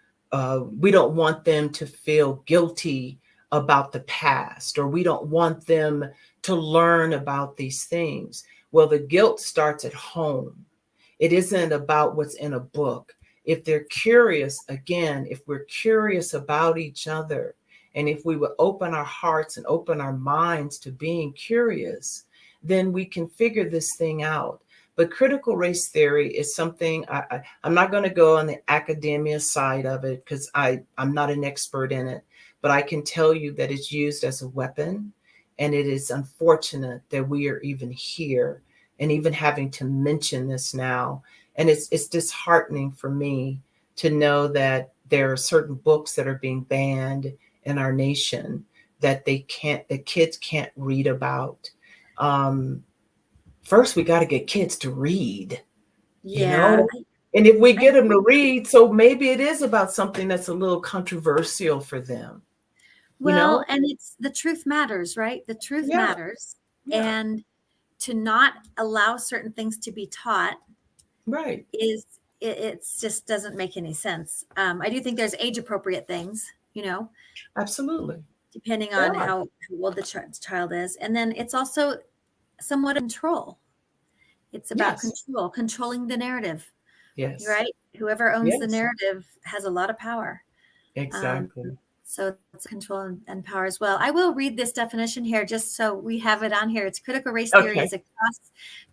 we don't want them to feel guilty about the past, or we don't want them to learn about these things. Well, the guilt starts at home. It isn't about what's in a book. If they're curious, again, if we're curious about each other, and if we would open our hearts and open our minds to being curious, then we can figure this thing out. But critical race theory is something I'm not going to go on the academia side of it, because I'm not an expert in it. But I can tell you that it's used as a weapon. And it is unfortunate that we are even here and even having to mention this now. And it's disheartening for me to know that there are certain books that are being banned in our nation that the kids can't read about. Um, First, we got to get kids to read, you Yeah. know? And if we I get them to agree. read, so maybe it is about something that's a little controversial for them, you Well, know? and it's the truth matters, right? The truth Yeah, matters. yeah, And to not allow certain things to be taught right. is it's just doesn't make any sense. I do think there's age appropriate things, Absolutely. depending There on are. how old the child is. And then it's also somewhat of control. It's about Yes. controlling the narrative, Yes. right? Whoever owns the Yes. narrative has a lot of power. Um, Exactly. so it's control and power as well. I will read this definition here just so we have it on here. It's critical race theory Okay. is a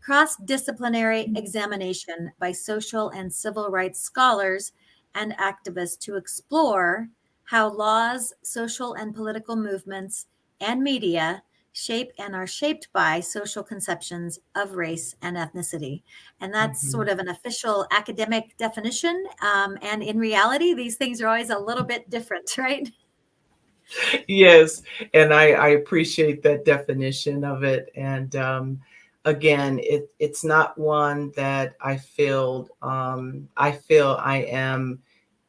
cross-disciplinary examination by social and civil rights scholars and activists to explore how laws, social and political movements, and media shape and are shaped by social conceptions of race and ethnicity. And that's Mhm. sort of an official academic definition. And in reality, these things are always a little bit different, right? Yes, and I appreciate that definition of it. And again, it's not one that I feel I am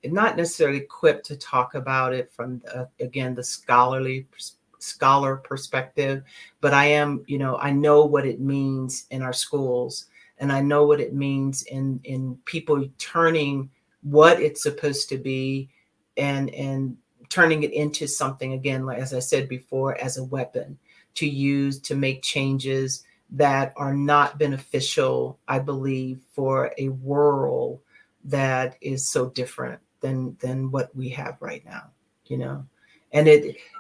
not necessarily equipped to talk about it from again the scholar perspective, but I am, I know what it means in our schools, and I know what it means in people turning what it's supposed to be and turning it into something, again, like as I said before, as a weapon to use to make changes that are not beneficial, I believe, for a world that is so different than what we have right now, you know. And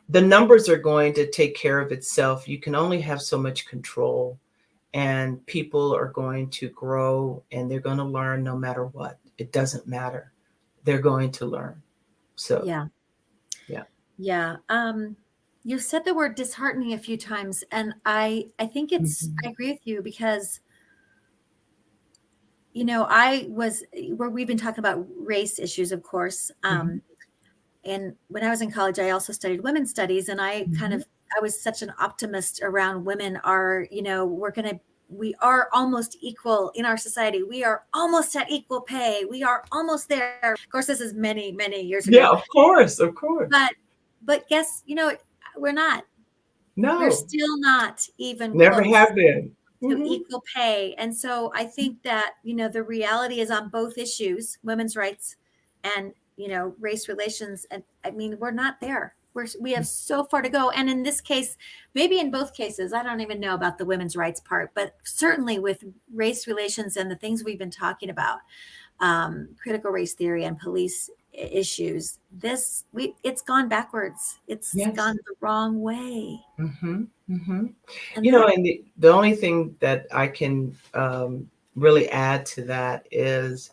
the numbers are going to take care of itself. You can only have so much control, and people are going to grow and they're going to learn no matter what. It doesn't matter. They're going to learn. So, Yeah. yeah. Yeah. You said the word disheartening a few times, and I think I Mhm. agree with you because, I was where we've been talking about race issues, of course. Mhm. And when I was in college, I also studied women's studies, and Mhm. I was such an optimist around women are, we are almost equal in our society. We are almost at equal pay. We are almost there. Of course, this is many, many years Yeah, ago, of course, of course. but, guess, we're not. We're No, still not even never close have been. to Mhm. equal pay. And so I think that, the reality is on both issues, women's rights and, race relations. And I mean, we're not there. We have so far to go. And in this case, maybe in both cases, I don't even know about the women's rights part, but certainly with race relations and the things we've been talking about, critical race theory and police issues, it's gone backwards. It's Yes. gone the wrong way. Mhm. Mhm. And that, And the only thing that I can really add to that is,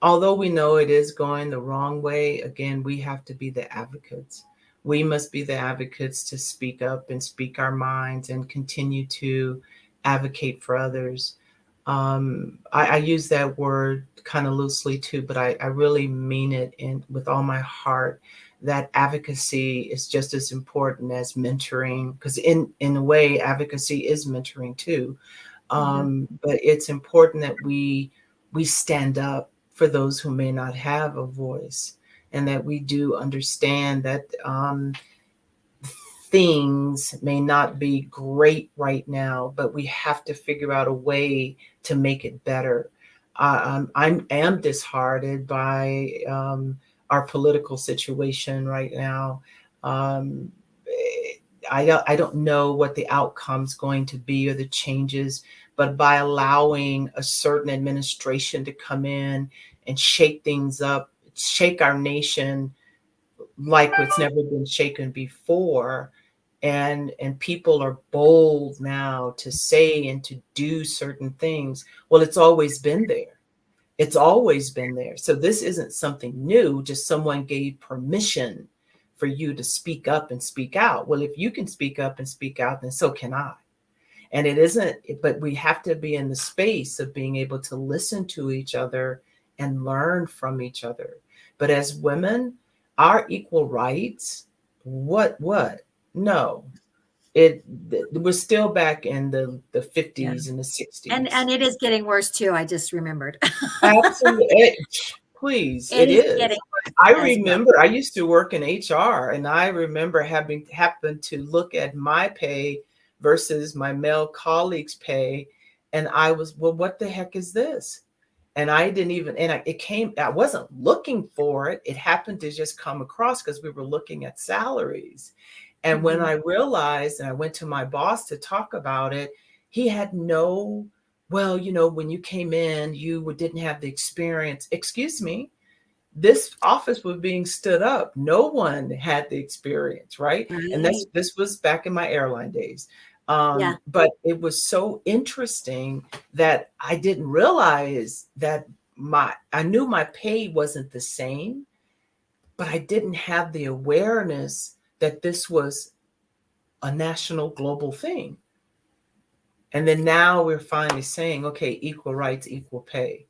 although we know it is going the wrong way, again, we have to be the advocates. We must be the advocates to speak up and speak our minds and continue to advocate for others. I use that word kind of loosely too, but I really mean it with all my heart, that advocacy is just as important as mentoring, because in a way, advocacy is mentoring too. mhm, But it's important that we stand up for those who may not have a voice, and that we do understand that things may not be great right now, but we have to figure out a way to make it better. I am disheartened by our political situation right now. Um, I don't know what the outcome's going to be or the changes, but by allowing a certain administration to come in and shake things up, shake our nation like it's never been shaken before, and people are bold now to say and to do certain things. Well, it's always been there. It's always been there. So this isn't something new, just someone gave permission for you to speak up and speak out. Well, if you can speak up and speak out, then so can I. And it isn't, but we have to be in the space of being able to listen to each other and learn from each other. But as women, our equal rights, what? No, it we're still back in the yeah. 50s and the And 60s. it is getting worse too. I just remembered. Absolutely. Please, It it is getting is. worse I as well. remember I used to work in HR, and I remember having happened to look at my pay versus my male colleagues' pay. And I was, well, what the heck is this? And I didn't even, I wasn't looking for it. It happened to just come across because we were looking at salaries. And when I realized, and I went to my boss to talk about it, he had no, well, when you came in, you didn't have the experience. Excuse me, this office was being stood up. No one had the experience, right? And Right. this was back in my airline days. Yeah. But it was so interesting that I didn't realize that I knew my pay wasn't the same, but I didn't have the awareness that this was a national global thing. And then now we're finally saying, okay, equal rights, equal pay.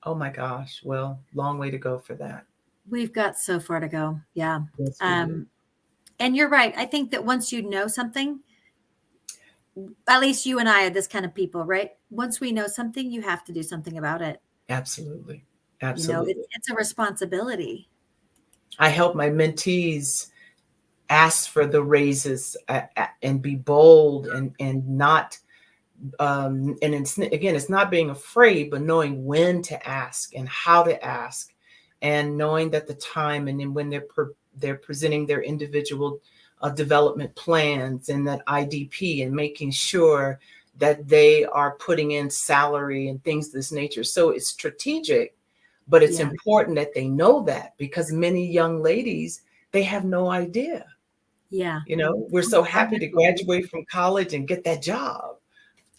Oh my gosh. Well, long way to go for that. We've got so far to go. Yeah. Yes, we do. And you're right. I think that once you know something, at least you and I are this kind of people, right? Once we know something, you have to do something about it. Absolutely. You know, Absolutely. it's a responsibility. I help my mentees ask for the raises and be bold and not and it's not being afraid, but knowing when to ask and how to ask, and knowing that the time, and then when they're presenting their individual development plans and that IDP, and making sure that they are putting in salary and things of this nature. So it's strategic, but it's Yeah. important that they know that, because many young ladies, they have no idea. Yeah. We're so happy to graduate from college and get that job.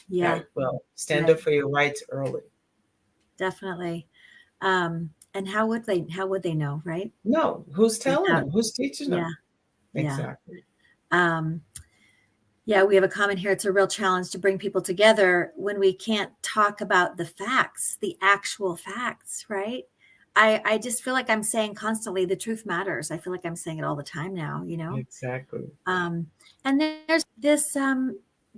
Yeah. Right. Well, stand Right. up for your rights early. Definitely. And how would they know, right? No, who's telling Without, them? Who's teaching yeah. them? Yeah. Exactly. Yeah, we have a comment here. It's a real challenge to bring people together when we can't talk about the facts, the actual facts, right? I just feel like I'm saying constantly, the truth matters. I feel like I'm saying it all the time now, Exactly. And there's this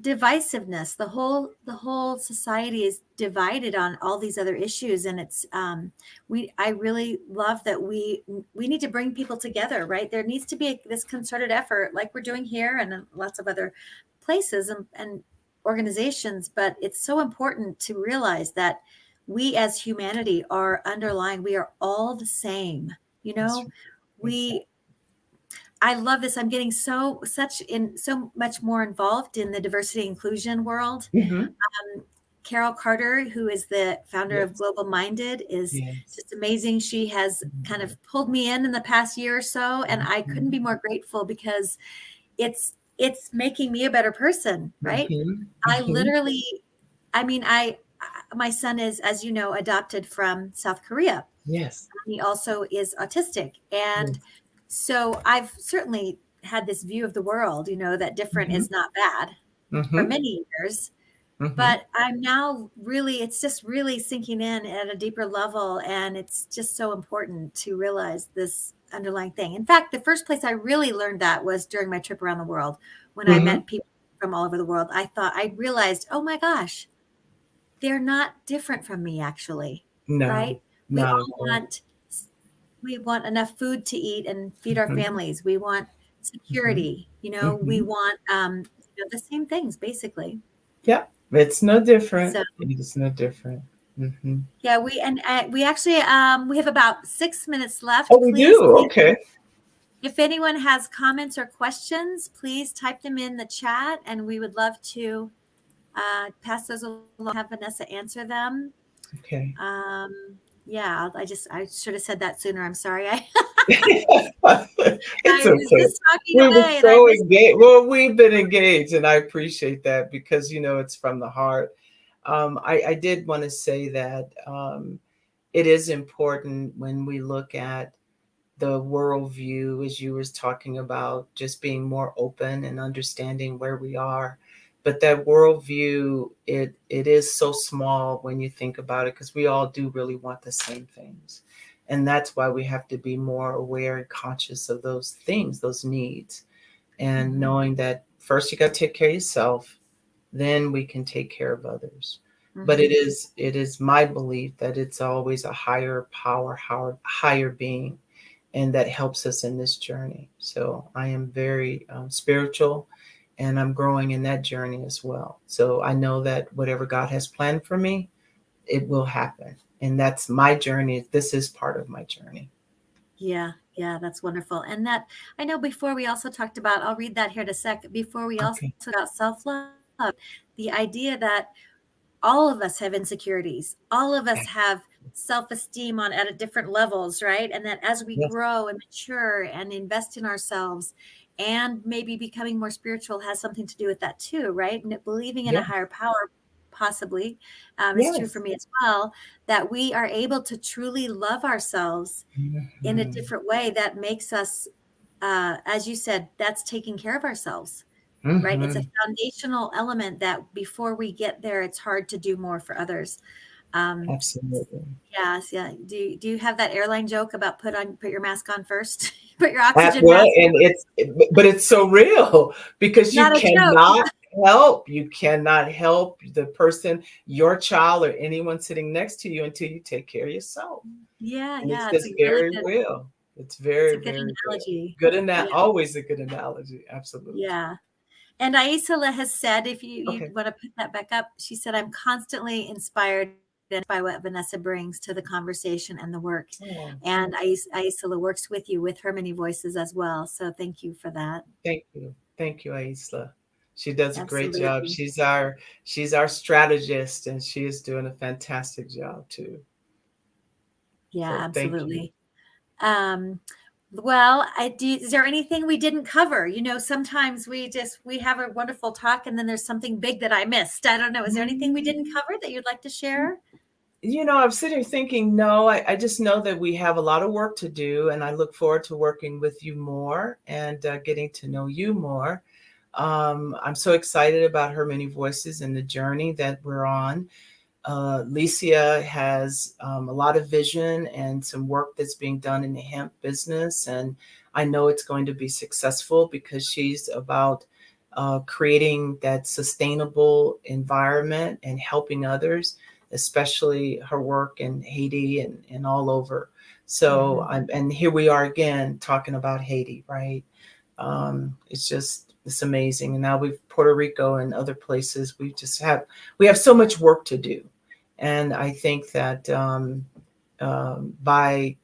divisiveness. The whole society is divided on all these other issues, and it's I really love that we need to bring people together, right? There needs to be this concerted effort, like we're doing here and in lots of other places and organizations. But it's so important to realize that we as humanity are underlying. We are all the same. That's right. We I love this. I'm getting so much more involved in the diversity inclusion world. Mm-hmm. Carol Carter, who is the founder of Yes. Global Minded, is Yes. just amazing. She has kind of pulled me in the past year or so, and I couldn't be more grateful, because it's making me a better person, right? Mm-hmm. I Mm-hmm. literally, I mean, my son is, as you know, adopted from South Korea. Yes. He also is autistic. And Yes. so I've certainly had this view of the world, that different Mm-hmm. is not bad for Mm-hmm. many years. Mm-hmm. But I'm now it's just really sinking in at a deeper level. And it's just so important to realize this underlying thing. In fact, the first place I really learned that was during my trip around the world. When I Mm-hmm. met people from all over the world, I realized, oh my gosh, they're not different from me, actually, No, right? We not at all all. want enough food to eat and feed our Mm-hmm. families. We want Mm-hmm. security. We Mm-hmm. want the same things, basically. Yeah, it's no different. So It is no different. Mm-hmm. yeah, we actually we have about 6 minutes Oh, left. we Please, do. Okay. if anyone has comments or questions, please type them in the chat, and we would love to pass those along. Have Vanessa answer them. Okay. Yeah, I should have said that sooner. I'm sorry. It's I was okay. just talking We were away and I so missed. engaged. Well, we've been engaged, and I appreciate that, because it's from the heart. I did want to say that it is important when we look at the worldview, as you was talking about, just being more open and understanding where we are. But that worldview, it is so small when you think about it, because we all do really want the same things. And that's why we have to be more aware and conscious of those things, those needs, and knowing that first you got to take care of yourself, then we can take care of others. But it is my belief that it's always a higher power, higher being, and that helps us in this journey. So I am very spiritual, and I'm growing in that journey as well. So I know that whatever God has planned for me, it will happen. And that's my journey. This is part of my journey. Yeah, yeah, that's wonderful. And that, I know before we also talked about, I'll read that here in a sec, before we also Okay. talked about self-love, the idea that all of us have insecurities. All of us have self-esteem on at different levels, right? And that as we Yes. grow and mature and invest in ourselves and maybe becoming more spiritual has something to do with that too, right? And believing in a Yes. higher power possibly is true for Yes. me as well, that we are able to truly love ourselves in a Mhm. different way that makes us, as you said, that's taking care of ourselves. Right. It's a Mhm. foundational element that before we get there, it's hard to do more for others. Absolutely. Yes. Yeah. Do you have that airline joke about put your mask on first, put your oxygen Well, mask and on? but it's so real because Not a joke. you cannot help the person, your child, or anyone sitting next to you until you take care of yourself. Yeah. And it's Yeah. just very real. It's It's a very, good very real. analogy. Good and Yeah. that always a good analogy. Absolutely. Yeah. And Aisala has said, if you Okay. want to put that back up, she said, I'm constantly inspired by what Vanessa brings to the conversation and the work. Oh, And Aisala works with you with her many voices as well. So thank you for that. thank you. Thank you, Aisla. She does a great job. Absolutely. She's our strategist, and she is doing a fantastic job too. Yeah, So thank you. absolutely. Um, well, is there anything we didn't cover? You know, sometimes we have a wonderful talk and then there's something big that I missed. I don't know. Is there anything we didn't cover that you'd like to share? I'm sitting here thinking, no, I just know that we have a lot of work to do, and I look forward to working with you more and getting to know you more. I'm so excited about Her Many Voices and the journey that we're on. Licia has a lot of vision and some work that's being done in the hemp business, and I know it's going to be successful because she's about creating that sustainable environment and helping others, especially her work in Haiti and all over. So, and here we are again talking about Haiti, right? It's amazing. And now we've Puerto Rico and other places. We have so much work to do. And I think that by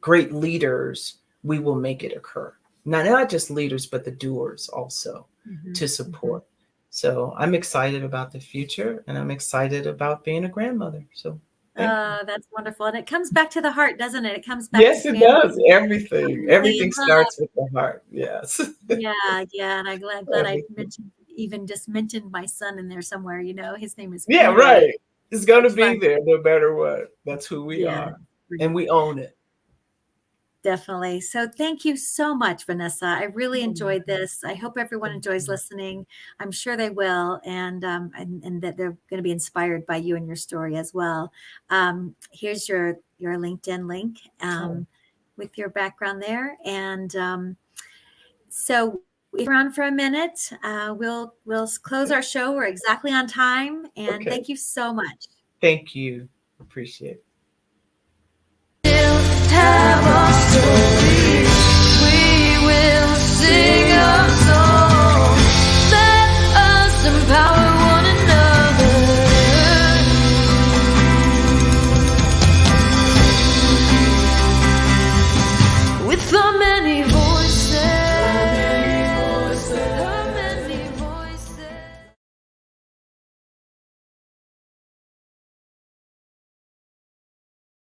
great leaders, we will make it occur. Not just leaders, but the doers also to support. So I'm excited about the future, and I'm excited about being a grandmother. So thank you. That's wonderful. And it comes back to the heart, doesn't it? It comes back to Yes, it family, does. family Everything and love. starts with the heart. Yes. Yeah, yeah. And I'm glad I Everything. mentioned my son in there somewhere, you know, his name is Yeah, PJ. right. It's going to It's be fun. there no matter what. That's who we Yeah. are. And we own it. Definitely. So thank you so much, Vanessa. I really enjoyed this. I hope everyone Thank enjoys you. listening. I'm sure they will, and that they're going to be inspired by you and your story as well. Here's your LinkedIn link with your background there, and so if we're on for a minute, we'll close our show. We're exactly on time, and Okay. thank you so much. Thank you. Appreciate it.